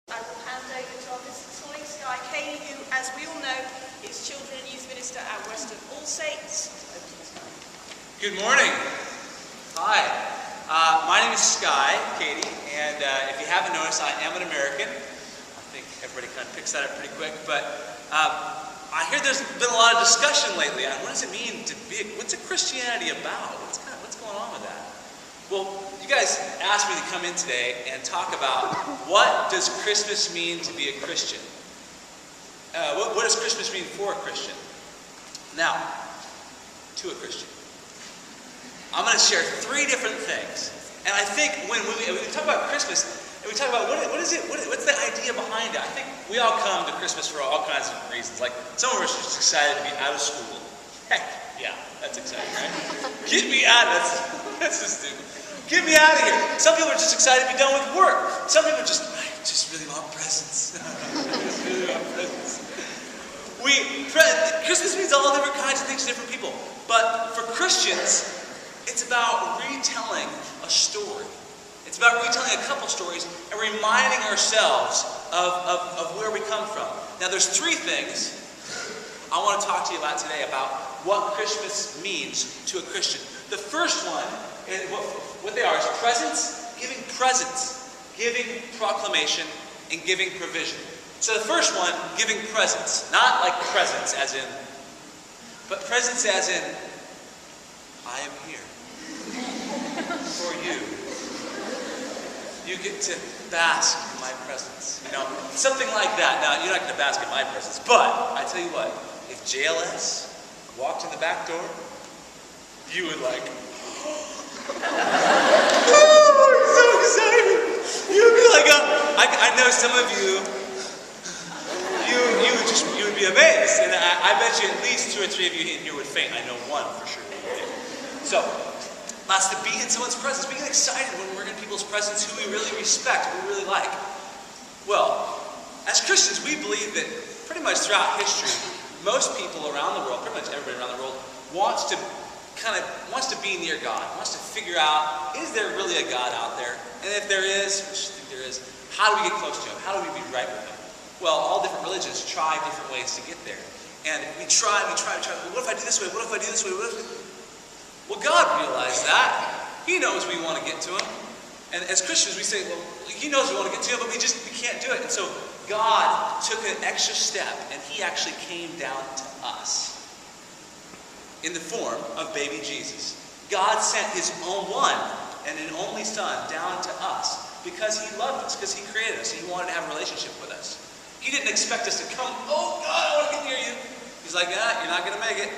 I will hand over to our visitor's colleague, Cady, who, as we all know, is Children and Youth Minister at Western All Saints. Good morning. Hi. My name is Cady, and if you haven't noticed, I am an American. I think everybody kind of picks that up pretty quick, but I hear there's been a lot of discussion lately on what does it mean to be, what's a Christianity about? What's going on with that? Well, you guys asked me to come in today and talk about what does Christmas mean to be a Christian? What does Christmas mean for a Christian? Now, to a Christian. I'm going to share three different things. And I think when we talk about Christmas, and we talk about what's the idea behind it, I think we all come to Christmas for all kinds of reasons. Like, some of us are just excited to be out of school. Heck, yeah, that's exciting, right? Get me out of this. That's just stupid. Get me out of here. Some people are just excited to be done with work. Some people are just, I just really want presents. Christmas means all different kinds of things to different people. But for Christians, it's about retelling a story. It's about retelling a couple stories and reminding ourselves of where we come from. Now, there's three things I want to talk to you about today about what Christmas means to a Christian. The first one, is what they are, is presents, giving proclamation, and giving provision. So the first one, giving presents. Not like presents as in, but presents as in, I am here for you. You get to bask in my presence. You know, something like that. Now, you're not going to bask in my presence, but I tell you what, if JLS walked in the back door, you would like, oh, I'm so excited. You would be like, I know some of you, you would be amazed. And I bet you at least 2 or 3 of you in here would faint. I know one for sure. So, that's to be in someone's presence. We get excited when we're in people's presence who we really respect, who we really like. Well, as Christians, we believe that pretty much throughout history, most people around the world, pretty much everybody around the world, wants to be near God, wants to figure out, is there really a God out there? And if there is, which I think there is, how do we get close to Him? How do we be right with Him? Well, all different religions try different ways to get there. And we try. Well, what if I do this way? What if I do this way? Well, God realized that. He knows we want to get to Him. And as Christians, we say, well, He knows we want to get to Him, but we can't do it. And so God took an extra step, and He actually came down to us in the form of baby Jesus. God sent His own one and an only Son down to us because He loved us, because He created us, and He wanted to have a relationship with us. He didn't expect us to come, oh God, I want to get near you. He's like, you're not going to make it.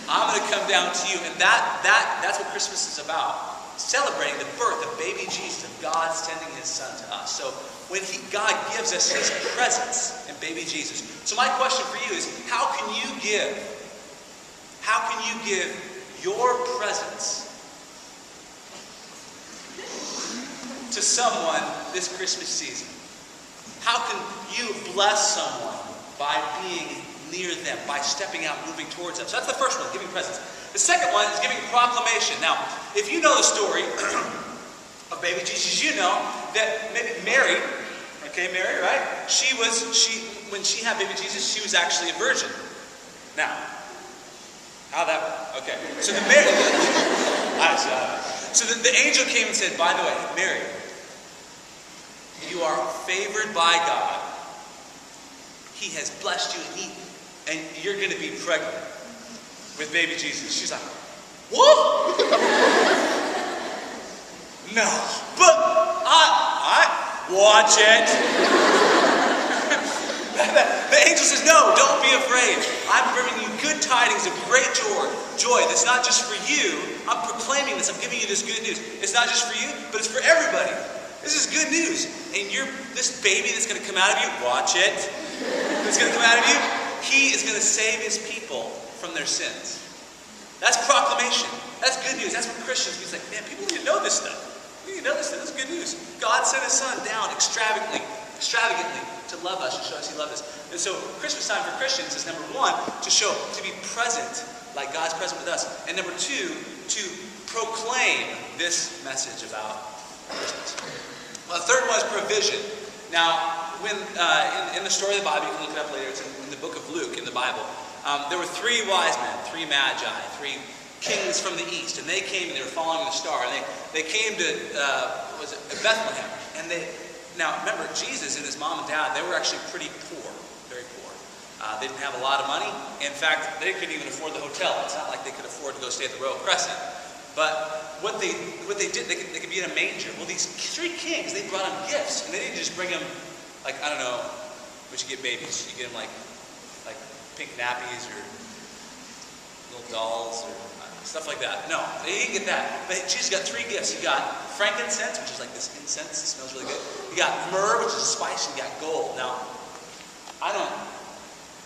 I'm going to come down to you. And that's what Christmas is about. Celebrating the birth of baby Jesus, of God sending His Son to us. So when God gives us His presence in baby Jesus. So my question for you is, how can you give your presence to someone this Christmas season? How can you bless someone by being near them, by stepping out, moving towards them? So that's the first one, giving presents. The second one is giving proclamation. Now, if you know the story of baby Jesus, you know that maybe Mary, right? When she had baby Jesus, she was actually a virgin. Now, how that? Okay. So the angel came and said, by the way, Mary, you are favored by God. He has blessed you, and you're going to be pregnant with baby Jesus. She's like, what? No, but I watch it. The angel says, no, don't be afraid. I'm bringing you good tidings of great joy. That's not just for you. I'm proclaiming this. I'm giving you this good news. It's not just for you, but it's for everybody. This is good news. And this baby that's going to come out of you, watch it. That's going to come out of you, He is going to save His people from their sins. That's proclamation. That's good news. That's what Christians, he's like, man, people need to know this stuff. You need to know this stuff. That's good news. God sent His Son down extravagantly to love us, to show us He loved us. And so Christmas time for Christians is number one, to be present like God's present with us. And number two, to proclaim this message about Christmas. Well, the third one is provision. Now, when in the story of the Bible, you can look it up later, it's in the book of Luke in the Bible, there were three wise men, three magi, three kings from the east, and they came and they were following the star, and they came to, was it Bethlehem, and now remember, Jesus and his mom and dad, they were actually pretty poor, very poor. They didn't have a lot of money. In fact, they couldn't even afford the hotel. It's not like they could afford to go stay at the Royal Crescent. But what they did, they could be in a manger. Well, these three kings, they brought them gifts, and they didn't just bring them, like, I don't know, what you get babies. You get them like pink nappies or little dolls or stuff like that. No, they didn't get that. But Jesus got three gifts. You got frankincense, which is like this incense. It smells really good. You got myrrh, which is a spice, and you got gold. Now, I don't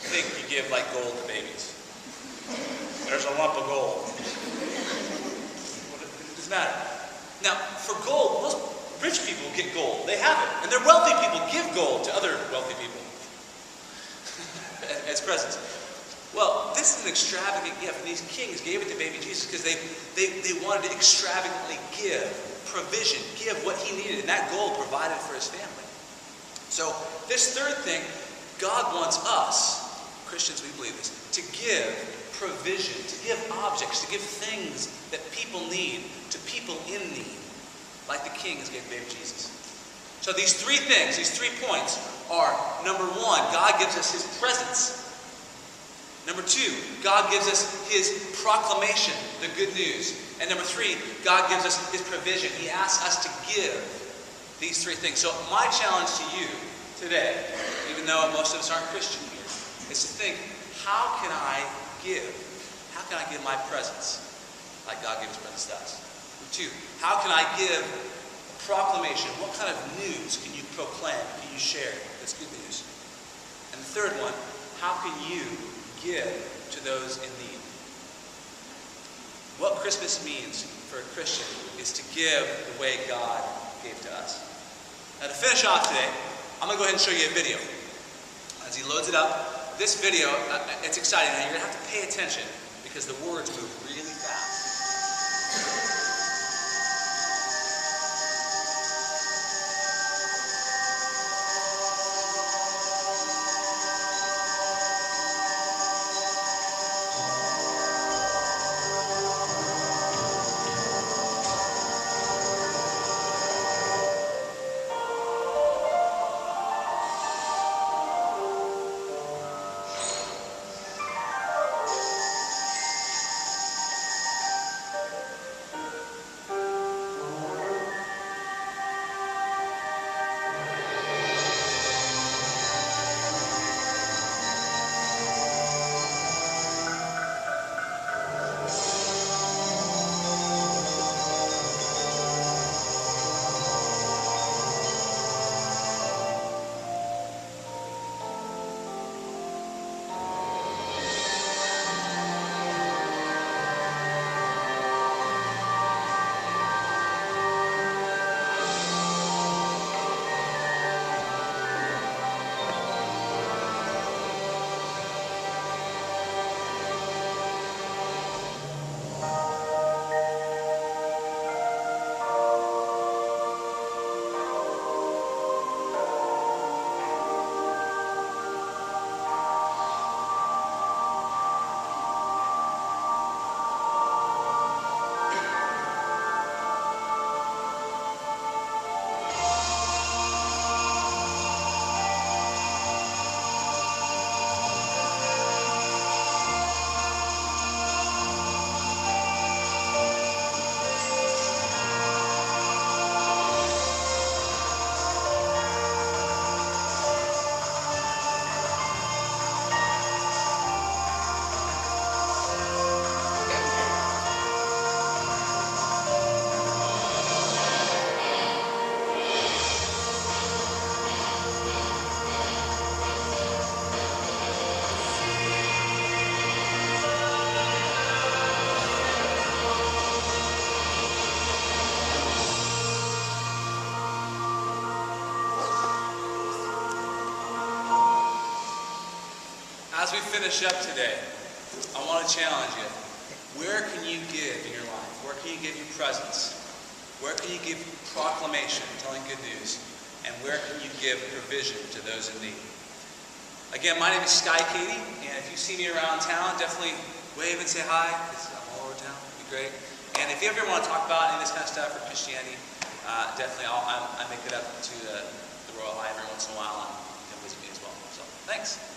think you give like gold to babies. There's a lump of gold. It doesn't matter. Now, for gold, most rich people get gold. They have it. And their wealthy people give gold to other wealthy people as presents. Well, this is an extravagant gift. And these kings gave it to baby Jesus because they wanted to extravagantly give provision, give what he needed. And that gold provided for his family. So this third thing, God wants us, Christians, we believe this, to give provision, to give objects, to give things that people need to people in need, like the kings gave baby Jesus. So these three things, these 3 points are, number one, God gives us his presence. Number two, God gives us his proclamation, the good news. And number three, God gives us his provision. He asks us to give these 3 things. So my challenge to you today, even though most of us aren't Christian here, is to think, how can I give? How can I give my presence like God gives presence to us? Number two, how can I give a proclamation? What kind of news can you proclaim? Can you share that's good news? And the third one, how can you give to those in need? What Christmas means for a Christian is to give the way God gave to us. Now to finish off today, I'm going to go ahead and show you a video. As he loads it up, this video, it's exciting. Now you're going to have to pay attention because the words move really fast. As we finish up today, I want to challenge you. Where can you give in your life? Where can you give your presence? Where can you give proclamation, telling good news? and where can you give provision to those in need? Again, my name is Cady, and if you see me around town, definitely wave and say hi, because I'm all over town. It'd be great. And if you ever want to talk about any of this kind of stuff or Christianity, definitely I make it up to the Royal Eye every once in a while, and you can visit me as well. So, thanks.